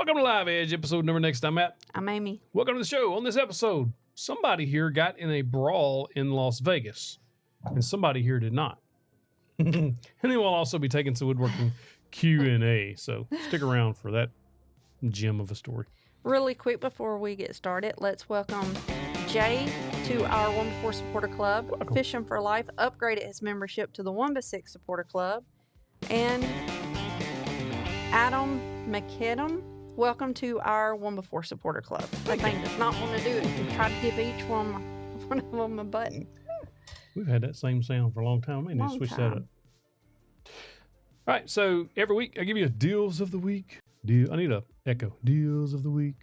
Welcome to Live Edge, episode number next I'm at. I'm Amy. Welcome to the show. On this episode, somebody here got in a brawl in Las Vegas, and somebody here did not. And then we'll also be taking some woodworking Q&A, so stick around for that gem of a story. Really quick before we get started, let's welcome Jay to our 1-4 Supporter Club. Welcome. Fishing for Life upgraded his membership to the 1-6 Supporter Club. And Adam McKiddum, welcome to our 1-4 Supporter Club. The thing does not want to do it. You try to give each one of them a button. We've had that same sound for a long time. I need to switch that up. All right, so every week I give you a deals of the week. I need a echo. Deals of the week.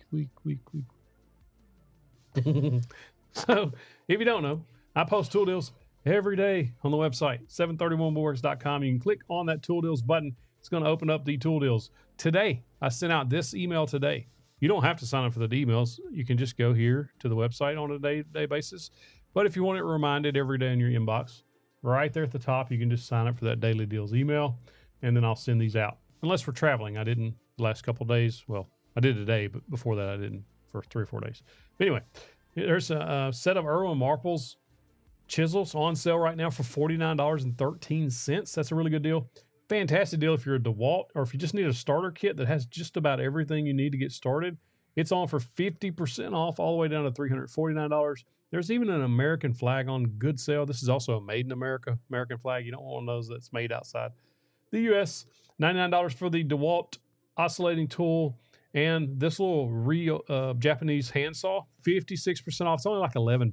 So if you don't know, I post tool deals every day on the website, 731woodworks.com. You can click on that tool deals button. It's going to open up the tool deals. Today, I sent out this email today. You don't have to sign up for the emails. You can just go here to the website on a day-to-day basis. But if you want it reminded every day in your inbox, right there at the top, you can just sign up for that daily deals email, and then I'll send these out. Unless we're traveling. I didn't the last couple of days. Well, I did today, but before that I didn't for 3 or 4 days. But anyway, there's a set of Irwin Marples chisels on sale right now for $49.13. That's a really good deal. Fantastic deal if you're a DeWalt or if you just need a starter kit that has just about everything you need to get started. It's on for 50% off all the way down to $349. There's even an American flag on good sale. This is also a made in America American flag. You don't want one of those that's made outside the U.S. $99 for the DeWalt oscillating tool and this little real Japanese handsaw, 56% off. It's only like $11.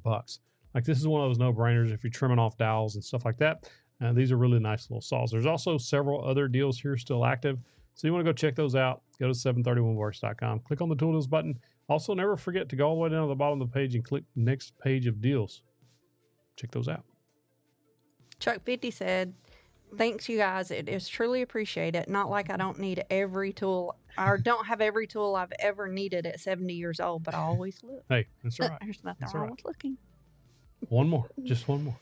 Like this is one of those no-brainers if you're trimming off dowels and stuff like that. These are really nice little saws. There's also several other deals here still active. So you want to go check those out. Go to 731woodworks.com. Click on the tool deals button. Also, never forget to go all the way down to the bottom of the page and click next page of deals. Check those out. Chuck 50 said, thanks, you guys. It is truly appreciated. Not like I don't need every tool or don't have every tool I've ever needed at 70 years old, but I always look. Hey, that's all right. There's nothing wrong with looking. One more. Just one more.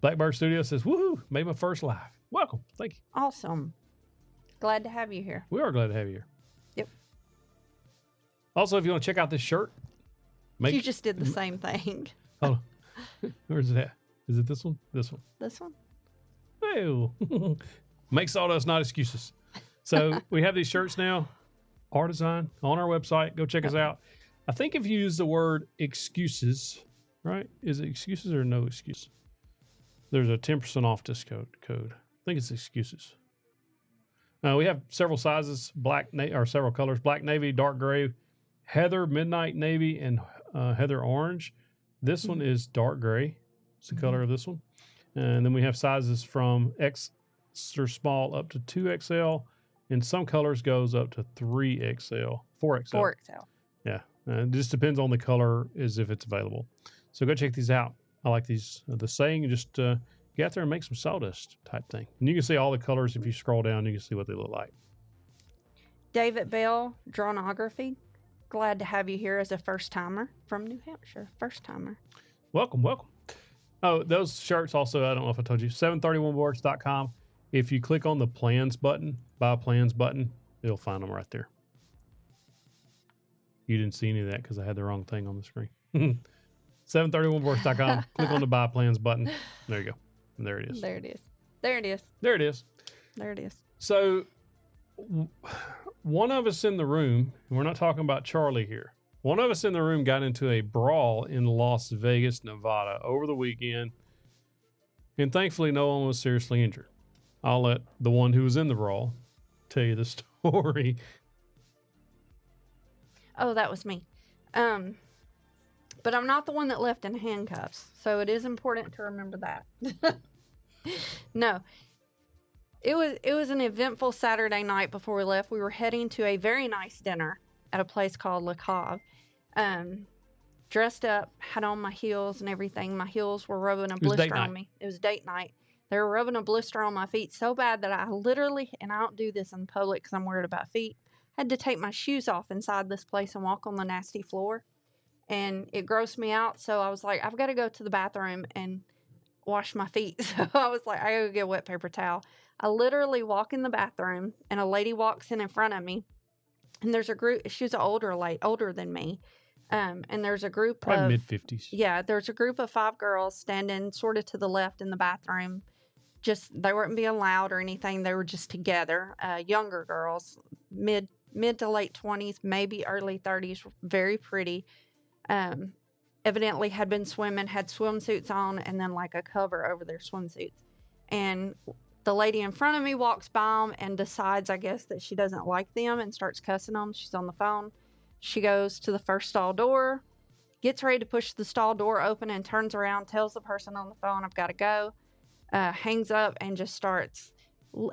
Blackbird Studio says, woohoo, made my first live. Welcome. Thank you. Awesome. Glad to have you here. We are glad to have you here. Yep. Also, if you want to check out this shirt, you just did the same thing. Oh, where's it at? Is it this one? This one. This one? Oh, make sawdust, not excuses. So we have these shirts now, Artisan, on our website. Go check us out. I think if you use the word excuses, right? Is it excuses or no excuse? There's a 10% off discount code. I think it's excuses. We have several sizes, or several colors, black navy, dark gray, heather, midnight navy, and heather orange. This one is dark gray. It's the color of this one. And then we have sizes from extra small up to 2XL. And some colors goes up to 3XL, 4XL. 4XL. Yeah. It just depends on the color as if it's available. So go check these out. I like these. The saying, just get out there and make some sawdust type thing. And you can see all the colors. If you scroll down, you can see what they look like. David Bell, Drawnography. Glad to have you here as a first-timer from New Hampshire. First-timer. Welcome, welcome. Oh, those shirts also, I don't know if I told you, 731woodworks.com. If you click on the plans button, buy plans button, you'll find them right there. You didn't see any of that because I had the wrong thing on the screen. 731woodworks.com. Click on the buy plans button. There you go. And there it is. There it is. There it is. There it is. There it is. So one of us in the room, and we're not talking about Charlie here. One of us in the room got into a brawl in Las Vegas, Nevada over the weekend. And thankfully, no one was seriously injured. I'll let the one who was in the brawl tell you the story. Oh, that was me. But I'm not the one that left in handcuffs, so it is important to remember that. No. It was an eventful Saturday night before we left. We were heading to a very nice dinner at a place called Le Cave. Dressed up, had on my heels and everything. My heels were rubbing a blister on me. It was date night. They were rubbing a blister on my feet so bad that I literally, and I don't do this in public because I'm worried about feet, had to take my shoes off inside this place and walk on the nasty floor. And it grossed me out. So I was like, I've got to go to the bathroom and wash my feet. So I was like, I gotta get a wet paper towel. I literally walk in the bathroom, and a lady walks in front of me, and there's a group. She was older than me, and there's a group Probably of mid-50s. Yeah, there's a group of 5 girls standing sort of to the left in the bathroom. Just they weren't being loud or anything. They were just together. Younger girls, mid to late 20s, maybe early 30s, very pretty. Evidently had been swimming, had swimsuits on, and then like a cover over their swimsuits. And the lady in front of me walks by them and decides, I guess, that she doesn't like them and starts cussing them. She's on the phone. She goes to the first stall door, gets ready to push the stall door open, and turns around, tells the person on the phone, I've got to go, hangs up, and just starts.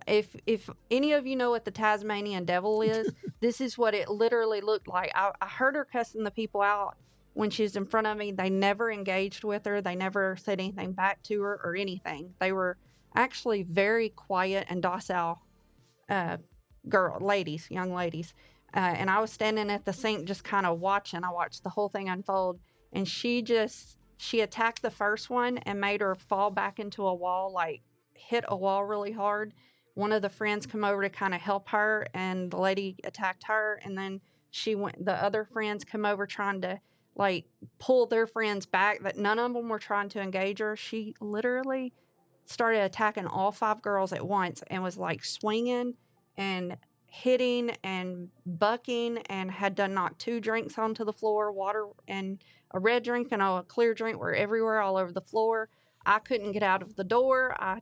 If any of you know what the Tasmanian devil is, this is what it literally looked like. I heard her cussing the people out when she was in front of me. They never engaged with her. They never said anything back to her or anything. They were actually very quiet and docile young ladies. And I was standing at the sink just kind of watching. I watched the whole thing unfold. And she attacked the first one and made her fall back into a wall, like hit a wall really hard. One of the friends come over to kind of help her, and the lady attacked her. And then the other friends come over trying to like pull their friends back, but none of them were trying to engage her. She literally started attacking all 5 girls at once and was like swinging and hitting and bucking, and had done knock 2 drinks onto the floor. Water and a red drink and a clear drink were everywhere, all over the floor. I couldn't get out of the door. I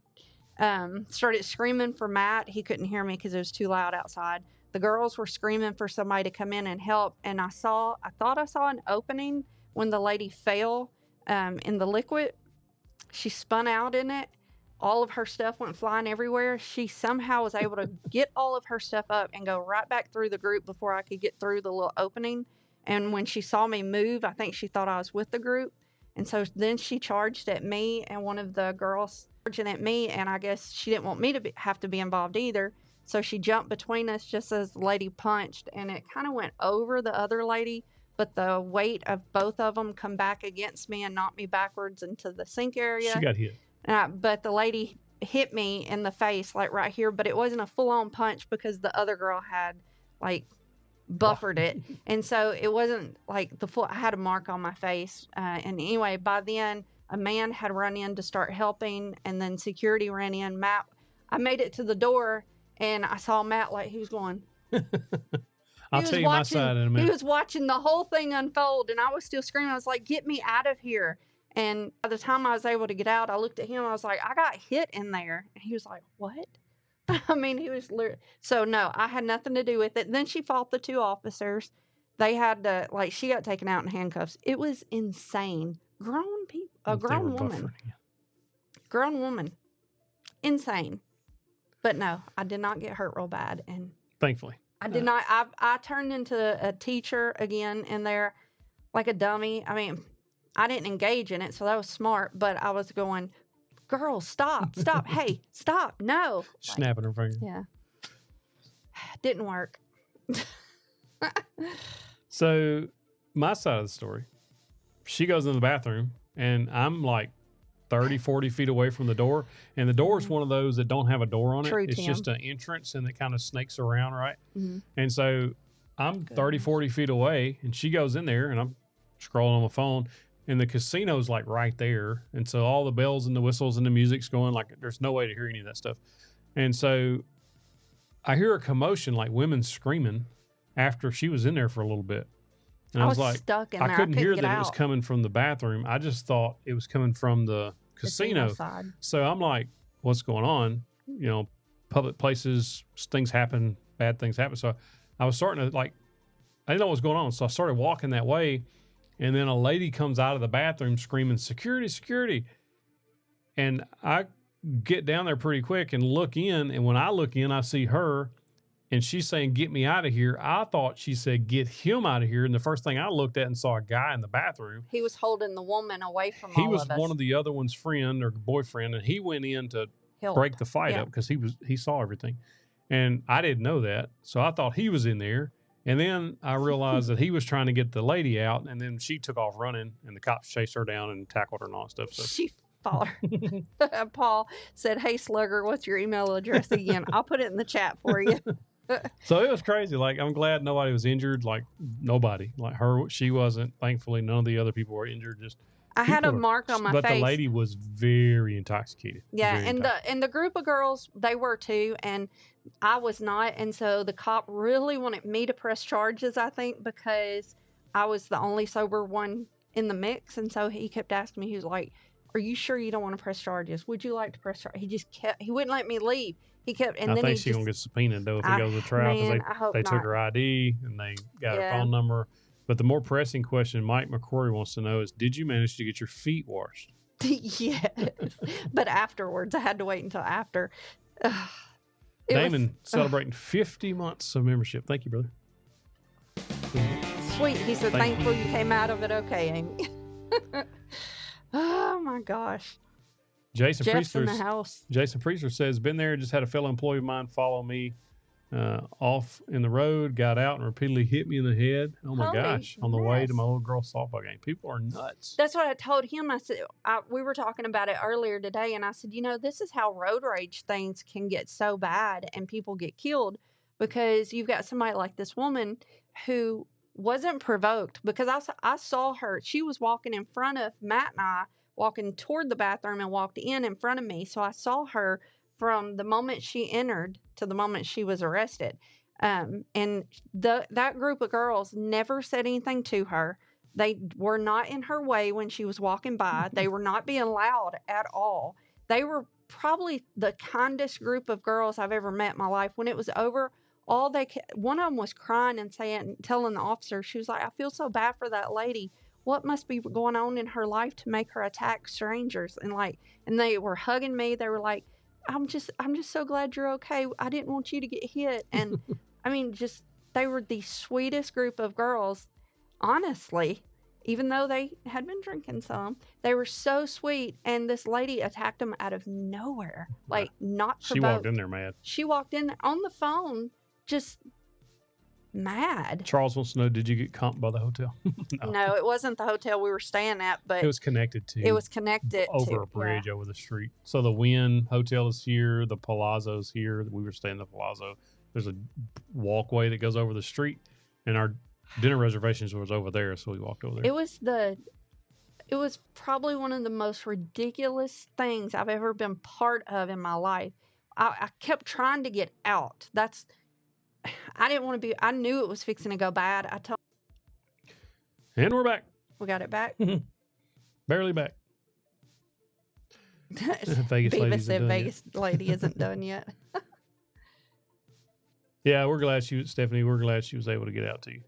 started screaming for Matt. He couldn't hear me because it was too loud outside. The girls were screaming for somebody to come in and help. And I thought I saw an opening when the lady fell in the liquid. She spun out in it. All of her stuff went flying everywhere. She somehow was able to get all of her stuff up and go right back through the group before I could get through the little opening. And when she saw me move, I think she thought I was with the group. And so then she charged at me, and one of the girls charging at me, and I guess she didn't want me to have to be involved either. So she jumped between us just as the lady punched, and it kind of went over the other lady, but the weight of both of them come back against me and knocked me backwards into the sink area. She got hit. But the lady hit me in the face, like right here, but it wasn't a full-on punch because the other girl had like buffered it. And so it wasn't like I had a mark on my face. And anyway, by then a man had run in to start helping, and then security ran in. I made it to the door, and I saw Matt, like he was going. I'll tell you my side in a minute. He was watching the whole thing unfold, and I was still screaming. I was like, get me out of here. And by the time I was able to get out, I looked at him. I was like, I got hit in there. And he was like, what? I mean, he was so no, I had nothing to do with it. Then she fought the 2 officers. They had to, like, she got taken out in handcuffs. It was insane. Grown people, grown woman, insane. But no, I did not get hurt real bad. And thankfully, I did not. I turned into a teacher again in there like a dummy. I mean, I didn't engage in it, so that was smart. But I was going, girls, stop. Hey, stop. No. Snapping her finger. Yeah. Didn't work. So my side of the story, she goes in the bathroom, and I'm like 30, 40 feet away from the door. And the door is one of those that don't have a door on it. True, it's Tim. just an entrance, and it kind of snakes around, right? Mm-hmm. And so I'm 30, 40 feet away, and she goes in there, and I'm scrolling on my phone, and the casino's like right there. And so all the bells and the whistles and the music's going, like there's no way to hear any of that stuff. And so I hear a commotion, like women screaming, after she was in there for a little bit. And I was like, stuck in there. I couldn't hear that out. It was coming from the bathroom. I just thought it was coming from the casino side. So I'm like, what's going on? You know, public places, things happen, bad things happen. So I was starting to like, I didn't know what was going on. So I started walking that way, and then a lady comes out of the bathroom screaming, security, security. And I get down there pretty quick and look in. And when I look in, I see her, and she's saying, get me out of here. I thought she said, get him out of here. And the first thing I looked at and saw a guy in the bathroom. He was holding the woman away from He all was of us. one of the other one's friend or boyfriend, and he went in to Help. break the fight up because he saw everything. And I didn't know that. So I thought he was in there. And then I realized that he was trying to get the lady out, and then she took off running, and the cops chased her down and tackled her and all that stuff. So She Paul said, "Hey Slugger, what's your email address again? I'll put it in the chat for you." So it was crazy. Like, I'm glad nobody was injured. Like, nobody. Like her, she wasn't. Thankfully, none of the other people were injured. Just I had a people mark on my but face. the lady was very intoxicated. Yeah, Very and intoxicated. the group of girls, they were too, and I was not. And so the cop really wanted me to press charges, I think, because I was the only sober one in the mix. And so he kept asking me, he was like, "Are you sure you don't want to press charges? Would you like to press charges?" He just kept, he wouldn't let me leave. He kept, and I then think he she's gonna get subpoenaed though if it goes to trial, because I hope they not. took her ID and they got her phone number. But the more pressing question Mike McCrory wants to know is, did you manage to get your feet washed? Yes, but afterwards, I had to wait until after. Damon celebrating 50 months of membership. Thank you, brother. Sweet. He said, "Thankful you came out of it okay, Amy." Oh my gosh. Jason Jeff's in the Priestler. house. Jason Priestler says, "Been there. Just had a fellow employee of mine follow me off in the road, got out and repeatedly hit me in the head. Oh my Holy gosh! On the way to mess. my little girl's softball game. People are nuts." That's what I told him. I said, we were talking about it earlier today, and I said, this is how road rage things can get so bad and people get killed, because you've got somebody like this woman who wasn't provoked, because I saw her. She was walking in front of Matt and I, walking toward the bathroom, and walked in front of me. So I saw her from the moment she entered to the moment she was arrested. And that group of girls never said anything to her. They were not in her way when she was walking by. They were not being loud at all. They were probably the kindest group of girls I've ever met in my life. When it was over, one of them was crying and telling the officer, she was like, "I feel so bad for that lady. What must be going on in her life to make her attack strangers?" And they were hugging me. They were like, I'm just so glad you're okay. I didn't want you to get hit." And I mean, they were the sweetest group of girls. Honestly, even though they had been drinking some, they were so sweet. And this lady attacked them out of nowhere, like not provoked. She walked in there mad. She walked in there on the phone, just mad. Charles wants to know, did you get comped by the hotel? No, it wasn't the hotel we were staying at, but it was connected to. It was connected over a bridge over the street. So the Wynn Hotel is here. The Palazzo's here. We were staying at the Palazzo. There's a walkway that goes over the street, and our dinner reservations was over there, so we walked over there. It was probably one of the most ridiculous things I've ever been part of in my life. I kept trying to get out. I didn't want to be. I knew it was fixing to go bad. And we're back. We got it back. Barely back. Vegas Beavis lady said Vegas lady isn't done yet. Yeah, we're glad Stephanie, we're glad she was able to get out to you.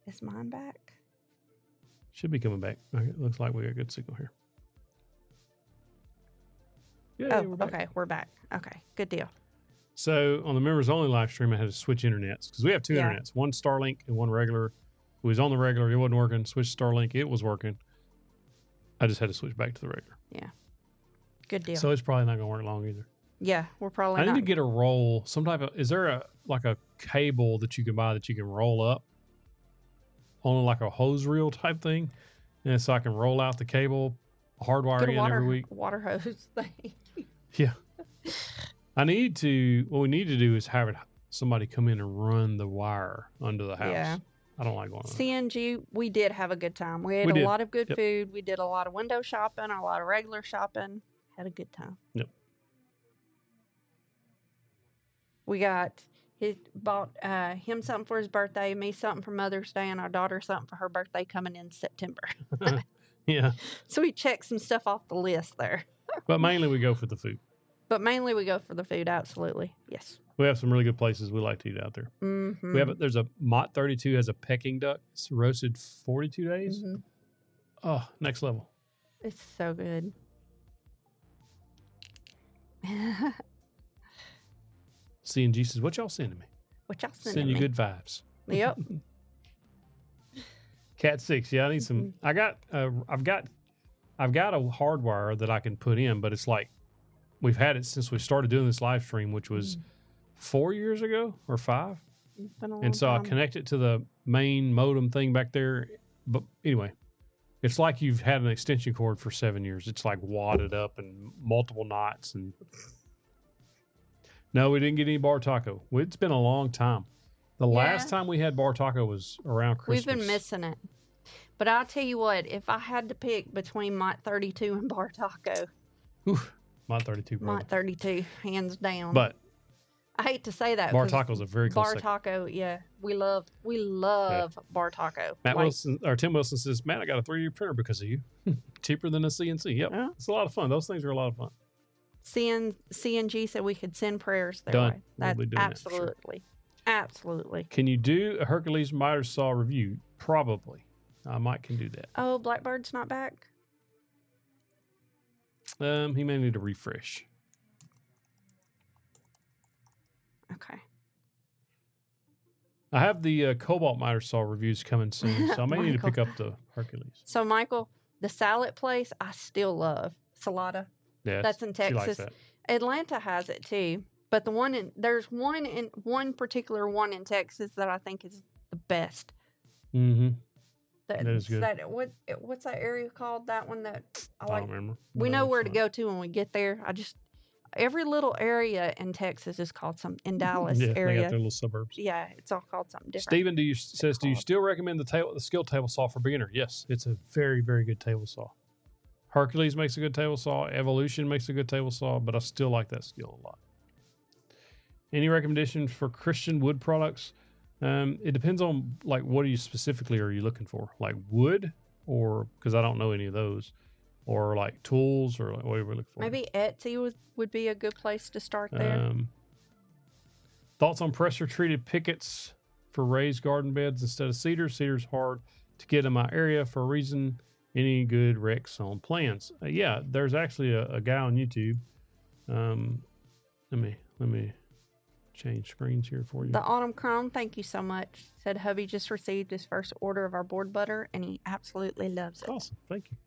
Is mine back? Should be coming back. Okay, looks like we got a good signal here. Yeah, we're back. Okay, we're back. Okay, good deal. So on the members only live stream, I had to switch internets because we have two internets, one Starlink and one regular. It was on the regular, it wasn't working. Switched to Starlink, it was working. I just had to switch back to the regular. Yeah, good deal. So it's probably not going to work long either. Yeah, we're probably. I need to get a roll. Some type of. Is there a cable that you can buy that you can roll up on like a hose reel type thing, and so I can roll out the cable, hardwire in every week. Water hose thing. Yeah. What we need to do is have somebody come in and run the wire under the house. Yeah. I don't like going on CNG, we did have a good time. We ate a lot of good food. We did a lot of window shopping, a lot of regular shopping. Had a good time. Yep. He bought him something for his birthday, me something for Mother's Day, and our daughter something for her birthday coming in September. Yeah. So we checked some stuff off the list there. But mainly we go for the food. Absolutely. Yes. We have some really good places we like to eat out there. Mm-hmm. There's a Mott 32 has a Peking duck. It's roasted 42 days. Mm-hmm. Oh, next level. It's so good. CNG says, "What y'all sending me? Send you good vibes." Yep. Cat 6. Yeah, I need some. I've got a hardwire that I can put in, but it's like we've had it since we started doing this live stream, which was 4 years ago or 5. It's been a long and so time. I connect it to the main modem thing back there. But anyway, It's like you've had an extension cord for 7 years. It's like wadded up and multiple knots. And no, we didn't get any bar taco. It's been a long time. The last time we had bar taco was around Christmas. We've been missing it. But I'll tell you what, if I had to pick between Mott 32 and bar taco. Oof, Mott 32. Mott 32, hands down. But I hate to say that. Bar taco's a very close second. Bar taco, yeah. We love bar taco. Tim Wilson says, "Man, I got a 3D printer because of you. Cheaper than a CNC." Yep. Yeah. It's a lot of fun. Those things are a lot of fun. CNG said we could send prayers their Done. way. That's we'll be doing absolutely. That for sure. Absolutely. Can you do a Hercules miter saw review? Probably. I might can do that. Oh, Blackbird's not back? He may need to refresh. Okay. I have the Cobalt miter saw reviews coming soon, so I may need to pick up the Hercules. So, Michael, the salad place I still love. Salada. Yeah, that's in Texas. She likes that. Atlanta has it too. But there's one particular one in Texas that I think is the best. Mm-hmm. That is good. What's that area called? That one that I like. I don't remember. We know where to go to when we get there. Every little area in Texas is called something. In Dallas area, they got their little suburbs. Yeah, it's all called something different. Stephen, do you still recommend the skill table saw for beginner? Yes, it's a very, very good table saw. Hercules makes a good table saw. Evolution makes a good table saw, but I still like that skill a lot. Any recommendations for Christian wood products? It depends on what are you looking for? Like wood, or because I don't know any of those, or like tools, or like whatever we're looking for. Maybe Etsy would be a good place to start there. Thoughts on pressure treated pickets for raised garden beds instead of cedar? Cedar's hard to get in my area for a reason. Any good recs on plans? Yeah, there's actually a guy on YouTube. Let me change screens here for you. The Autumn Chrome, thank you so much. Said hubby just received his first order of our board butter and he absolutely loves it. Awesome, thank you.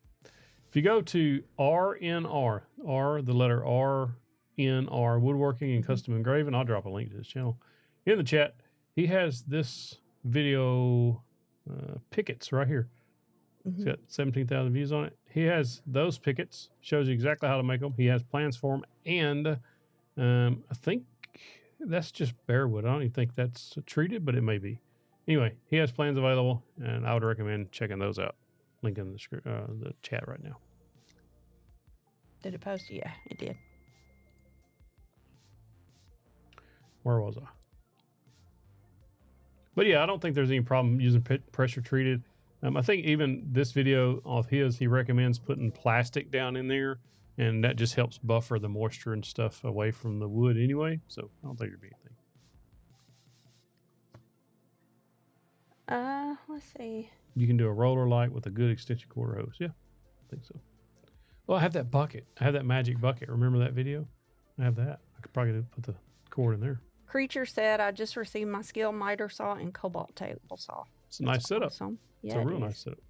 If you go to RNR, the letter RNR, Woodworking and Custom Engraving, I'll drop a link to his channel in the chat. He has this video pickets right here. It's got 17,000 views on it. He has those pickets, shows you exactly how to make them. He has plans for them, and I think that's just bare wood. I don't even think that's treated, but it may be. Anyway, he has plans available, and I would recommend checking those out. Link in the chat right now. Did it post? Yeah, it did. Where was I? But yeah, I don't think there's any problem using pressure treated. I think even this video of his, he recommends putting plastic down in there, and that just helps buffer the moisture and stuff away from the wood anyway. So I don't think there'd be anything. Let's see. You can do a roller light with a good extension cord hose. Yeah, I think so. Well, I have that bucket. I have that magic bucket. Remember that video? I have that. I could probably put the cord in there. Creature said, I just received my skill miter saw and cobalt table saw. It's a nice setup. Awesome. Yeah, it's a real nice setup.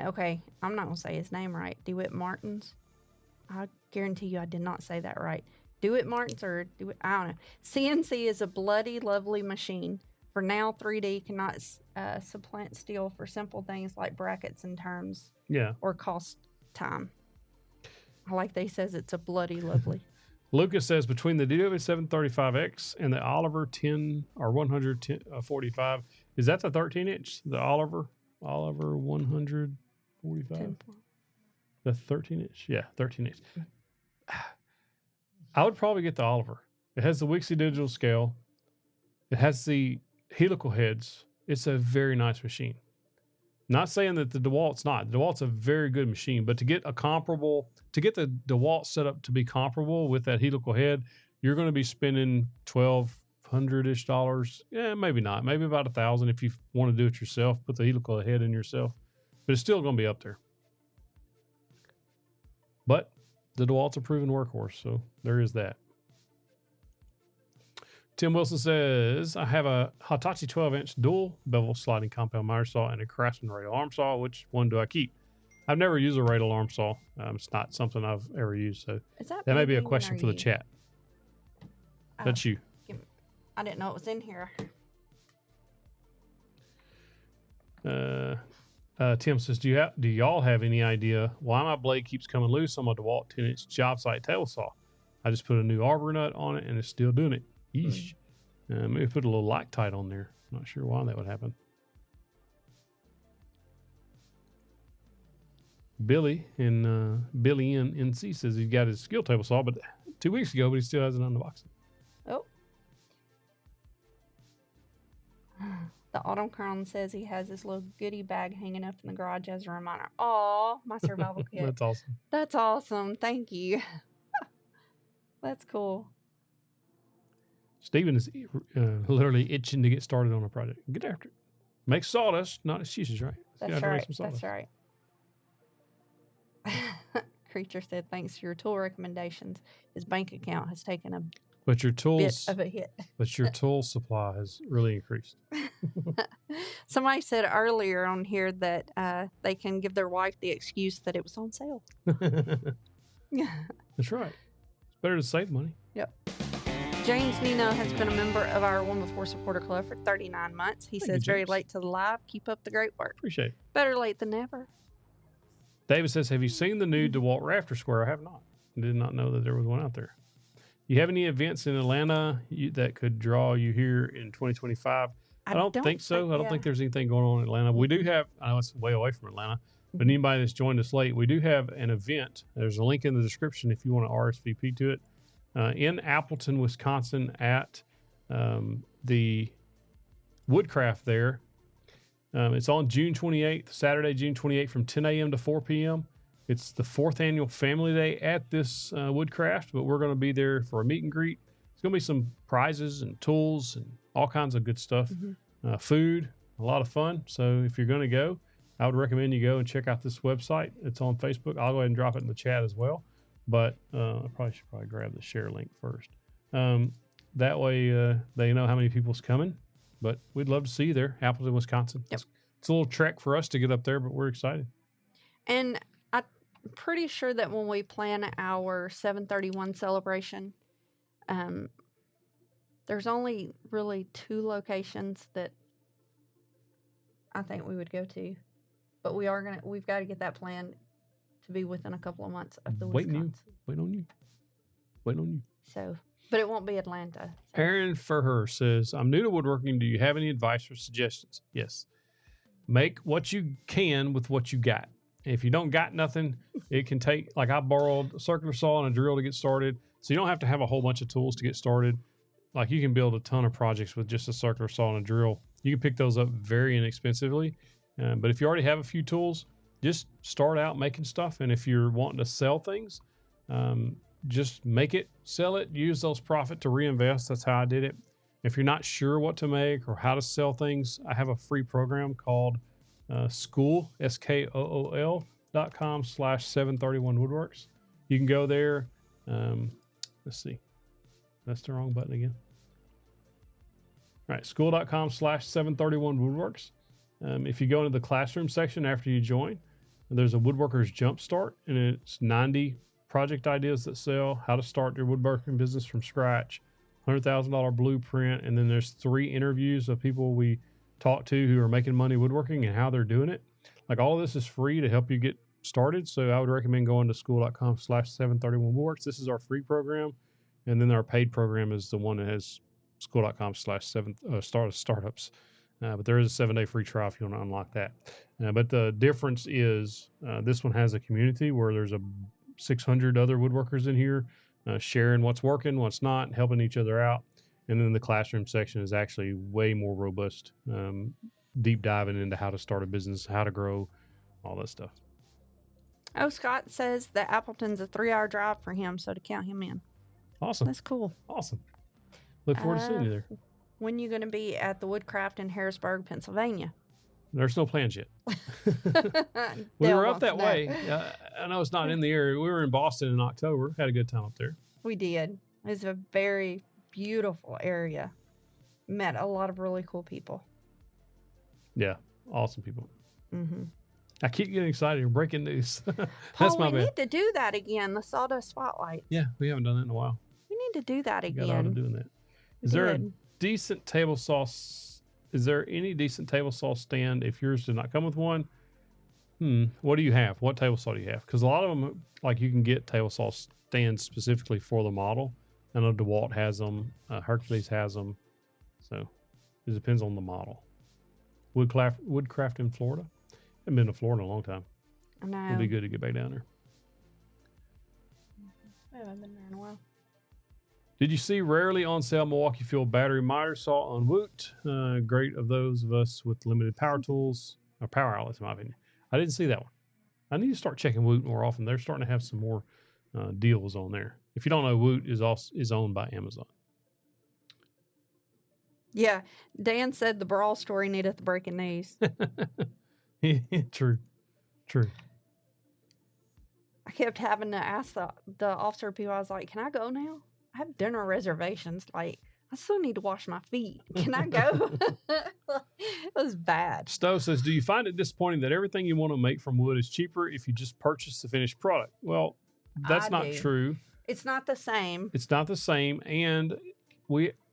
Okay, I'm not going to say his name right. DeWitt Martins. I guarantee you I did not say that right. DeWitt Martins or DeWitt, I don't know. CNC is a bloody, lovely machine. For now, 3D cannot supplant steel for simple things like brackets and terms. Yeah. Or cost time. I like that he says it's a bloody, lovely. Lucas says between the DW735X and the Oliver 10 or 145, is that the 13-inch? The Oliver 145? The 13-inch? Yeah, 13-inch. I would probably get the Oliver. It has the Wixie digital scale. It has the helical heads. It's a very nice machine. Not saying that the DeWalt's not. The DeWalt's a very good machine, but to get the DeWalt set up to be comparable with that helical head, you're going to be spending $1,200-ish. Yeah, maybe not. Maybe about $1,000 if you want to do it yourself. Put the helical head in yourself, but it's still going to be up there. But the DeWalt's a proven workhorse, so there is that. Tim Wilson says, I have a Hitachi 12-inch dual bevel sliding compound miter saw and a Craftsman radial arm saw. Which one do I keep? I've never used a radial arm saw. It's not something I've ever used, so that may be a question for the chat. That's you. I didn't know it was in here. Tim says, do y'all have any idea why my blade keeps coming loose on my DeWalt 10-inch job site table saw? I just put a new arbor nut on it and it's still doing it. Yeesh. Maybe put a little Loctite on there. Not sure why that would happen. Billy in NC says he got his skill table saw, but 2 weeks ago, but he still hasn't unboxed it. Oh. The Autumn Crown says he has this little goodie bag hanging up in the garage as a reminder. Aw, my survival kit. That's awesome. That's awesome. Thank you. That's cool. Steven is literally itching to get started on a project. Get after it. Make sawdust, not excuses, right? That's right. That's right. Creature said, thanks to your tool recommendations, his bank account has taken a but your tools, bit of a hit. But your tool supply has really increased. Somebody said earlier on here that they can give their wife the excuse that it was on sale. That's right. It's better to save money. Yep. James Nino has been a member of our One Before Supporter Club for 39 months. He says, very late to the live. Keep up the great work. Appreciate it. Better late than never. David says, have you seen the new DeWalt Rafter Square? I have not. I did not know that there was one out there. Do you have any events in Atlanta that could draw you here in 2025? I don't think so. I don't think there's anything going on in Atlanta. We do have, I know it's way away from Atlanta, but anybody that's joined us late, we do have an event. There's a link in the description if you want to RSVP to it. In Appleton, Wisconsin at the Woodcraft there. It's on June 28th, Saturday, June 28th from 10 a.m. to 4 p.m. It's the 4th annual Family Day at this Woodcraft, but we're going to be there for a meet and greet. It's going to be some prizes and tools and all kinds of good stuff. Food, a lot of fun. So if you're going to go, I would recommend you go and check out this website. It's on Facebook. I'll go ahead and drop it in the chat as well. But I should grab the share link first. That way they know how many people's coming. But we'd love to see you there, Appleton, Wisconsin. Yep. It's a little trek for us to get up there, but we're excited. And I'm pretty sure that when we plan our 731 celebration, there's only really 2 locations that I think we would go to. But we've got to get that planned to be within a couple of months of the Wisconsin. Wait on you. So, but it won't be Atlanta. So. Aaron Furher says, I'm new to woodworking. Do you have any advice or suggestions? Yes. Make what you can with what you got. If you don't got nothing, it can take, like I borrowed a circular saw and a drill to get started. So you don't have to have a whole bunch of tools to get started. Like you can build a ton of projects with just a circular saw and a drill. You can pick those up very inexpensively. But if you already have a few tools, just start out making stuff. And if you're wanting to sell things, just make it, sell it, use those profit to reinvest. That's how I did it. If you're not sure what to make or how to sell things, I have a free program called School, SKOOL.com/731woodworks. You can go there. Let's see. That's the wrong button again. All right, school.com/731woodworks. If you go into the classroom section after you join, there's a Woodworker's Jumpstart, and it's 90 project ideas that sell, how to start your woodworking business from scratch, $100,000 blueprint, and then there's 3 interviews of people we talk to who are making money woodworking and how they're doing it. Like all of this is free to help you get started. So I would recommend going to school.com/731woodworks. This is our free program. And then our paid program is the one that has school.com/startups. But there is a 7-day free trial if you want to unlock that. But the difference is this one has a community where there's 600 other woodworkers in here sharing what's working, what's not, helping each other out. And then the classroom section is actually way more robust, deep diving into how to start a business, how to grow, all that stuff. Oh, Scott says that Appleton's a 3-hour drive for him, so to count him in. Awesome. That's cool. Awesome. Look forward to seeing you there. When are you going to be at the Woodcraft in Harrisburg, Pennsylvania? There's no plans yet. We were up that way. I know it's not in the area. We were in Boston in October. Had a good time up there. We did. It was a very beautiful area. Met a lot of really cool people. Yeah, awesome people. Mm-hmm. I keep getting excited. We're breaking news. That's Paul, my we bad. need to do that again, the sawdust spotlight. Yeah, we haven't done that in a while. We need to do that again. Got out of doing that. Is there a decent table saw is there any decent table saw stand if yours did not come with one? What do you have? What table saw do you have? Because a lot of them, like you can get table saw stands specifically for the model. I know DeWalt has them. Hercules has them. So it depends on the model. Woodcraft in Florida. I haven't been to Florida in a long time. I know. It'll be good to get back down there. I haven't been there in a while. Did you see rarely on sale Milwaukee Fuel battery miter saw on Woot? Great of those of us with limited power tools or power outlets, in my opinion. I didn't see that one. I need to start checking Woot more often. They're starting to have some more deals on there. If you don't know, Woot is owned by Amazon. Yeah, Dan said the Brawl story needed the breaking news. Yeah, true. I kept having to ask the officer people. I was like, "Can I go now? I have dinner reservations. Like, I still need to wash my feet. Can I go?" It was bad. Stowe says, do you find it disappointing that everything you want to make from wood is cheaper if you just purchase the finished product? Well, that's not true. It's not the same. It's not the same. And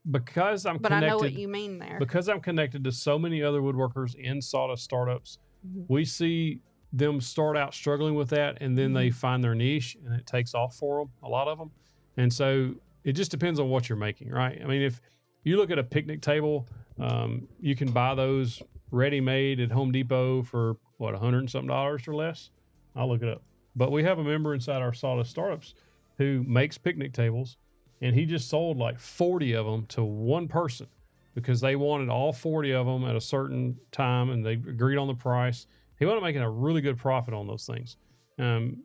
because I'm But connected, I know what you mean there. because I'm connected to so many other woodworkers in sawdust startups, we see them start out struggling with that, and then they find their niche, and it takes off for them, a lot of them. And so it just depends on what you're making, right? I mean, if you look at a picnic table, you can buy those ready-made at Home Depot for, what, $100 and something or less? I'll look it up. But we have a member inside our sawdust startups who makes picnic tables, and he just sold like 40 of them to one person because they wanted all 40 of them at a certain time, and they agreed on the price. He wasn't making a really good profit on those things.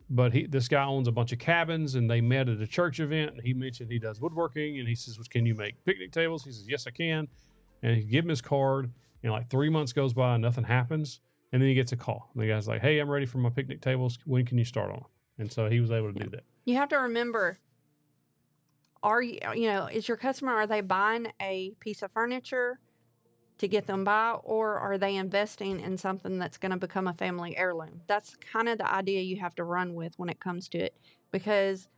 But this guy owns a bunch of cabins, and they met at a church event, and he mentioned he does woodworking, and he says, well, can you make picnic tables? He says, yes, I can. And he give him his card, and like 3 months goes by and nothing happens. And then he gets a call. And the guy's like, hey, I'm ready for my picnic tables. When can you start on them? And so he was able to do that. You have to remember, is your customer, are they buying a piece of furniture to get them by, or are they investing in something that's going to become a family heirloom? That's kind of the idea you have to run with when it comes to it. Because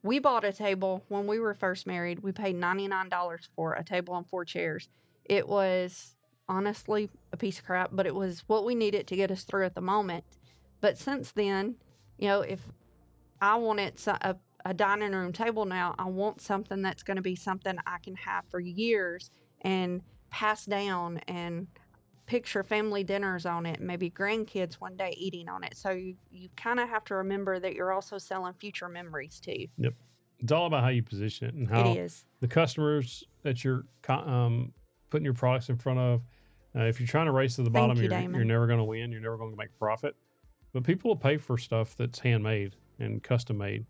we bought a table when we were first married. We paid $99 for a table and 4 chairs. It was honestly a piece of crap, but it was what we needed to get us through at the moment. But since then, if I wanted a dining room table now, I want something that's going to be something I can have for years and pass down and picture family dinners on it, maybe grandkids one day eating on it. So you kind of have to remember that you're also selling future memories too. Yep. It's all about how you position it and how it is. The customers that you're putting your products in front of, if you're trying to race to the bottom, you're never going to win. You're never going to make profit. But people will pay for stuff that's handmade and custom made.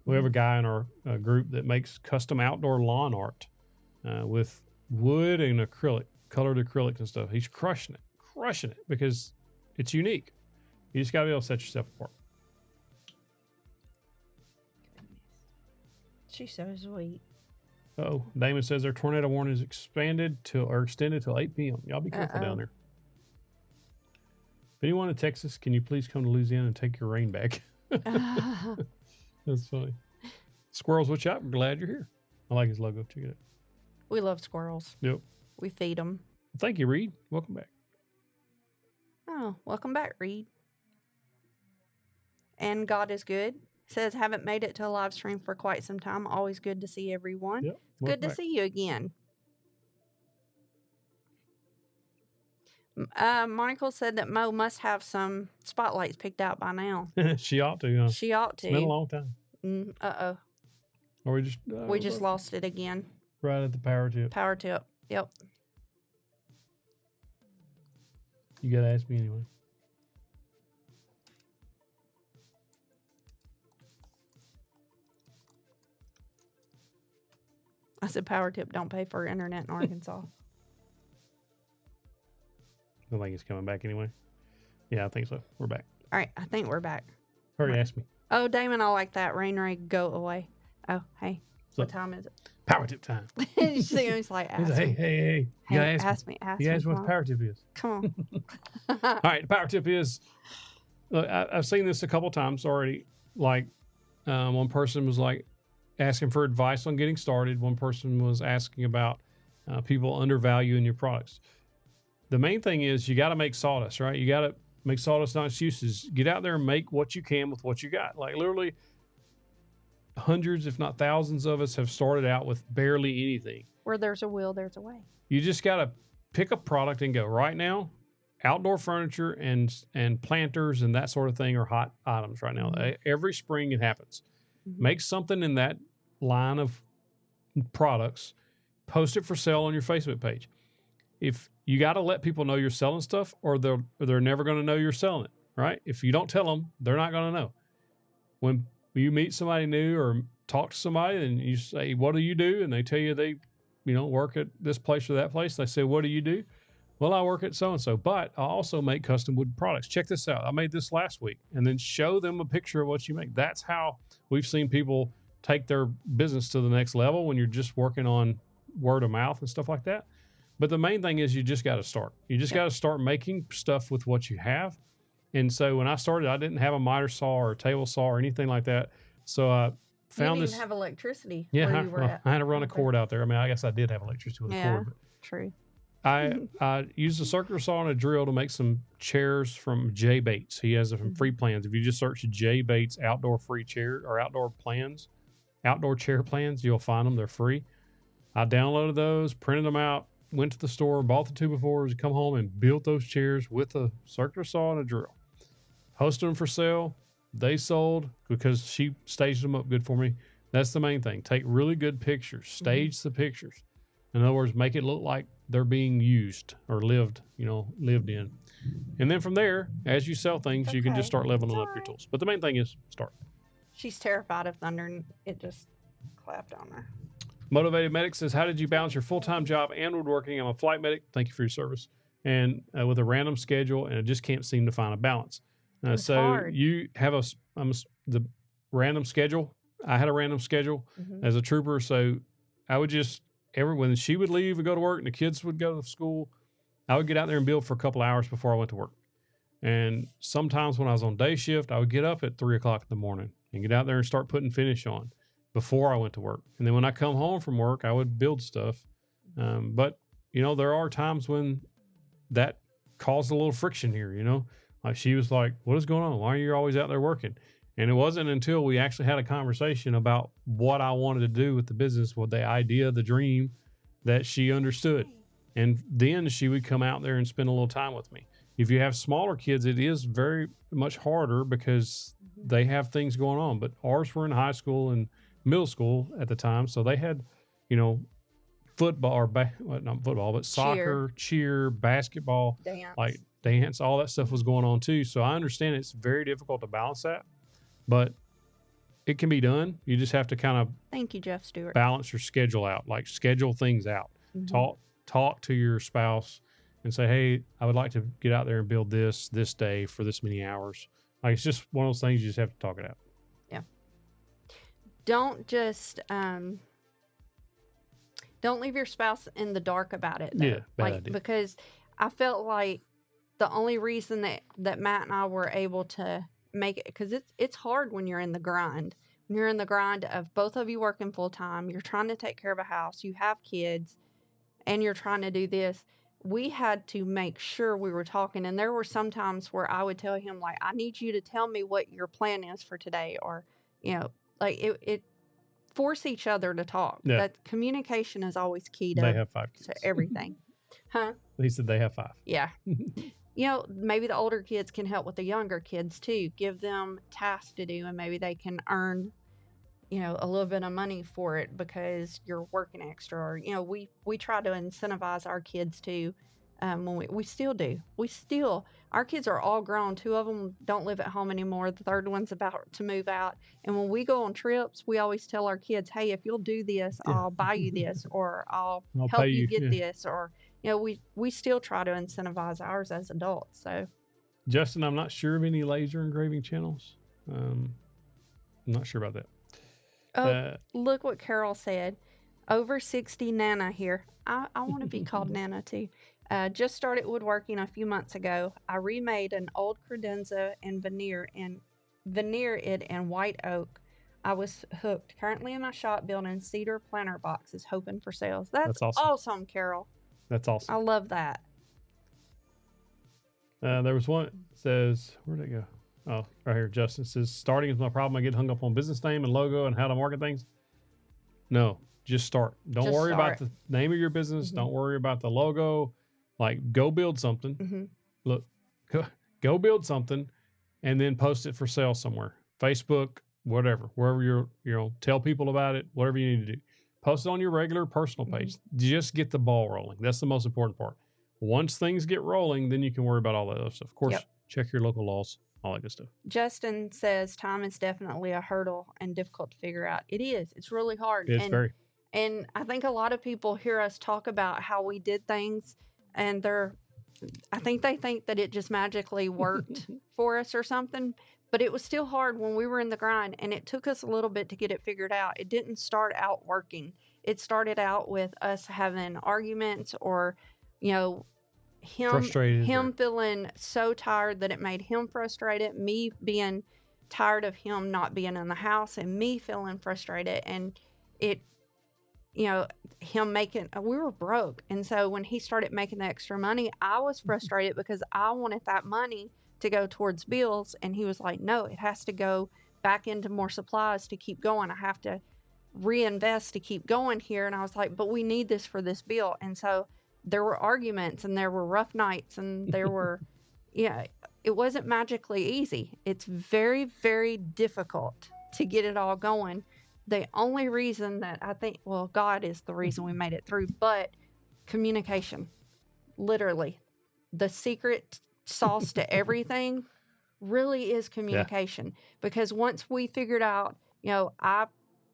We have a guy in our group that makes custom outdoor lawn art with wood and acrylic, colored acrylics and stuff. He's crushing it because it's unique. You just got to be able to set yourself apart. She's so sweet. Oh, Damon says their tornado warning is extended till 8 p.m. Y'all be careful down there. If anyone in Texas, can you please come to Louisiana and take your rain back? That's funny. Squirrels, watch out. I'm glad you're here. I like his logo. Check it out. We love squirrels. Yep. We feed them. Thank you, Reed. Welcome back. Oh, welcome back, Reed. And God is good. Says, haven't made it to a live stream for quite some time. Always good to see everyone. Yep. It's good to see you again. Michael said that Mo must have some spotlights picked out by now. She ought to. Huh? She ought to. It's been a long time. Uh-oh. Or we just lost it again. Right at the power tip. Power tip. Yep. You got to ask me anyway. I said power tip don't pay for internet in Arkansas. I think it's coming back anyway. Yeah, I think so. We're back. All right, I think we're back. Hurry, ask me. Oh, Damon, I like that. Rain, go away. Oh, hey. What time is it? Power tip time. You see him, he's like, ask me. Hey. You ask me. You guys what the power tip is. Come on. All right, the power tip is, look, I've seen this a couple times already. Like, one person was like asking for advice on getting started. One person was asking about people undervaluing your products. the main thing is you got to make sawdust, right? You got to make sawdust, not excuses. Get out there and make what you can with what you got. Like literally hundreds, if not thousands of us have started out with barely anything. Where there's a will, there's a way. You just got to pick a product and go. Right now, outdoor furniture and planters and that sort of thing are hot items right now. Every spring it happens. Make something in that line of products, post it for sale on your Facebook page. If you got to let people know you're selling stuff, or they're never going to know you're selling it, right? If you don't tell them, they're not going to know. When you meet somebody new or talk to somebody and you say, "What do you do?" and they tell you they, work at this place or that place, they say, "What do you do?" "Well, I work at so-and-so, but I also make custom wood products. Check this out. I made this last week." And then show them a picture of what you make. That's how we've seen people take their business to the next level when you're just working on word of mouth and stuff like that. But the main thing is you just got to start. You just got to start making stuff with what you have. And so when I started, I didn't have a miter saw or a table saw or anything like that. So I found you this. didn't have electricity. Yeah, where you were at. I had to run a cord out there. I mean, I guess I did have electricity with a cord. But true. I used a circular saw and a drill to make some chairs from Jay Bates. He has some free plans. If you just search Jay Bates outdoor free chair or outdoor chair plans, you'll find them. They're free. I downloaded those, printed them out, went to the store, bought the 2x4s, come home and built those chairs with a circular saw and a drill. Posted them for sale. They sold because she staged them up good for me. That's the main thing. Take really good pictures. Stage the pictures. In other words, make it look like they're being used or lived in. And then from there, as you sell things, you can just start leveling up your tools. But the main thing is start. She's terrified of thunder, and it just clapped on her. Motivated Medic says, "How did you balance your full-time job and woodworking? I'm a flight medic. Thank you for your service." And with a random schedule, and I just can't seem to find a balance. So hard. You have the random schedule. I had a random schedule as a trooper. So I would just, when she would leave and go to work and the kids would go to school, I would get out there and build for a couple of hours before I went to work. And sometimes when I was on day shift, I would get up at 3:00 in the morning and get out there and start putting finish on before I went to work. And then when I come home from work, I would build stuff. But there are times when that caused a little friction here, like she was like, "What is going on? Why are you always out there working?" And it wasn't until we actually had a conversation about what I wanted to do with the business, what the idea, the dream, that she understood. And then she would come out there and spend a little time with me. If you have smaller kids, it is very much harder because they have things going on. But ours were in high school and middle school at the time. So they had, football or not football, but soccer, cheer, basketball, dance, all that stuff was going on too. So I understand it's very difficult to balance that, but it can be done. You just have to kind of thank you, Jeff Stewart. Balance your schedule out, like schedule things out. Talk to your spouse and say, "Hey, I would like to get out there and build this day for this many hours." Like it's just one of those things you just have to talk it out. Yeah. Don't just don't leave your spouse in the dark about it, though. Yeah, bad idea. Because I felt like the only reason that Matt and I were able to make it, because it's hard when you're in the grind. When you're in the grind of both of you working full time, you're trying to take care of a house, you have kids, and you're trying to do this. We had to make sure we were talking. And there were some times where I would tell him, like, "I need you to tell me what your plan is for today." Or, like it force each other to talk. Yeah. That communication is always key to, they have 5 kids. to everything. Huh? He said they have 5. Yeah. Maybe the older kids can help with the younger kids too. Give them tasks to do, and maybe they can earn, a little bit of money for it because you're working extra. Or, we try to incentivize our kids too. When we still do. Our kids are all grown. 2 of them don't live at home anymore. The third one's about to move out. And when we go on trips, we always tell our kids, "Hey, if you'll do this, I'll buy you this, or I'll help you get this." Or, we still try to incentivize ours as adults. So, Justin, I'm not sure of any laser engraving channels. I'm not sure about that. Oh, look what Carol said. Over 60 Nana here. I want to be called Nana too. Just started woodworking a few months ago. I remade an old credenza and veneer it in white oak. I was hooked. Currently in my shop building cedar planter boxes, hoping for sales. That's awesome, Carol. That's awesome. I love that. There was one that says, where'd it go? Oh, right here. Justin says, starting is my problem. I get hung up on business name and logo and how to market things. No, just start. Don't Just worry about start. the name of your business. Mhm. Don't worry about the logo. Like, go build something. Mm-hmm. Look, go build something and then post it for sale somewhere. Facebook, whatever, wherever tell people about it, whatever you need to do. Post it on your regular personal page. Just get the ball rolling. That's the most important part. Once things get rolling, then you can worry about all that other stuff. Of course, check your local laws, all that good stuff. Justin says time is definitely a hurdle and difficult to figure out. It is. It's really hard. And I think a lot of people hear us talk about how we did things, and I think they think that it just magically worked for us or something. But it was still hard when we were in the grind, and it took us a little bit to get it figured out. It didn't start out working. It started out with us having arguments or, him feeling so tired that it made him frustrated, me being tired of him not being in the house, and me feeling frustrated. And we were broke. And so when he started making the extra money, I was frustrated because I wanted that money to go towards bills. And he was like, no, it has to go back into more supplies to keep going. I have to reinvest to keep going here. And I was like, but we need this for this bill. And so there were arguments and there were rough nights and there were, it wasn't magically easy. It's very, very difficult to get it all going. The only reason that I think, God is the reason we made it through, but communication, literally, the secret sauce to everything really is communication. Because once we figured out, I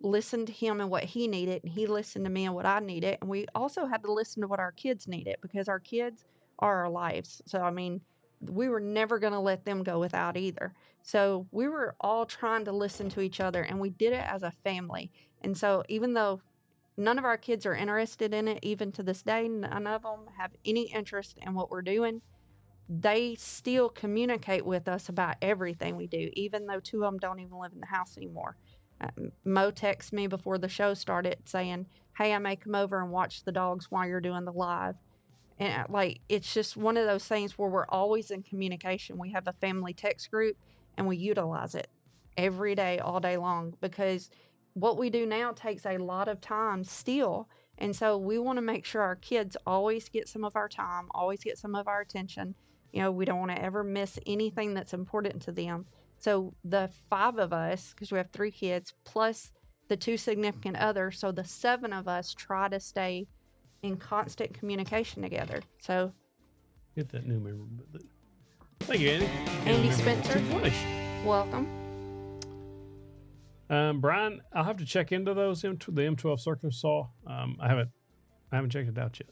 listened to him and what he needed, and he listened to me and what I needed. And we also had to listen to what our kids needed, because our kids are our lives. So, we were never going to let them go without either. So we were all trying to listen to each other, and we did it as a family. And so even though none of our kids are interested in it, even to this day, none of them have any interest in what we're doing, they still communicate with us about everything we do, even though 2 of them don't even live in the house anymore. Mo texted me before the show started saying, hey, I may come over and watch the dogs while you're doing the live. And it's just one of those things where we're always in communication. We have a family text group, and we utilize it every day, all day long, because what we do now takes a lot of time still. And so we want to make sure our kids always get some of our time, always get some of our attention. We don't want to ever miss anything that's important to them. So the 5 of us, because we have 3 kids, plus the 2 significant others, so the 7 of us try to stay in constant communication together. So get that new member. Thank you, Andy. Andy Spencer, welcome. Brian, I'll have to check into those the M12 circular saw. I haven't checked it out yet.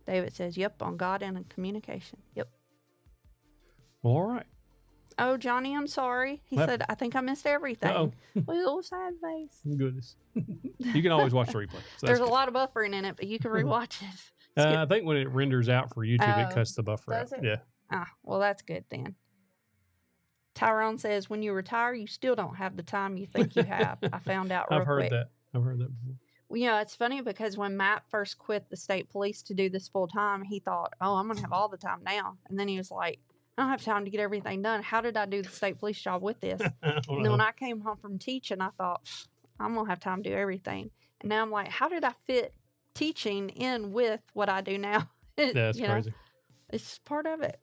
David says, yep, on God and on communication. Yep. Well, all right. Oh, Johnny, I'm sorry. He said, I think I missed everything. Uh-oh. With a little sad face. Goodness. You can always watch the replay. So there's a lot of buffering in it, but you can rewatch it. I think when it renders out for YouTube, it cuts the buffer out. It? Yeah. Well, that's good then. Tyrone says, when you retire, you still don't have the time you think you have. I found out real quick. I've heard that before. Well, it's funny because when Matt first quit the state police to do this full time, he thought, I'm going to have all the time now. And then he was like, I don't have time to get everything done. How did I do the state police job with this? And then when I came home from teaching, I thought, I'm going to have time to do everything. And now I'm like, how did I fit teaching in with what I do now? That's crazy. It's part of it.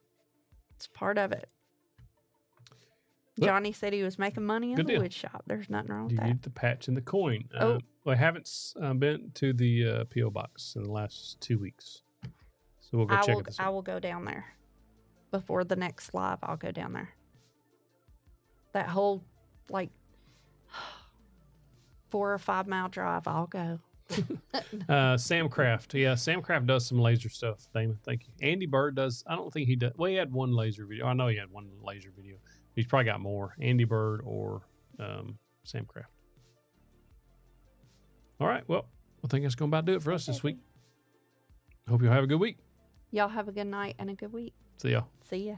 It's part of it. Johnny said he was making money in the wood shop. There's nothing wrong with that. You need the patch and the coin. I haven't been to the P.O. box in the last 2 weeks. So we'll go check it this week. I will go down there. Before the next live, I'll go down there. That whole 4 or 5 mile drive, I'll go. Sam Craft. Yeah, Sam Craft does some laser stuff, Damon. Thank you. Andy Bird does. I don't think he does. Well, he had one laser video. I know he had one laser video. He's probably got more. Andy Bird or Sam Craft. All right. Well, I think that's going to about do it for us this week. Hope you'll have a good week. Y'all have a good night and a good week. See ya. See ya.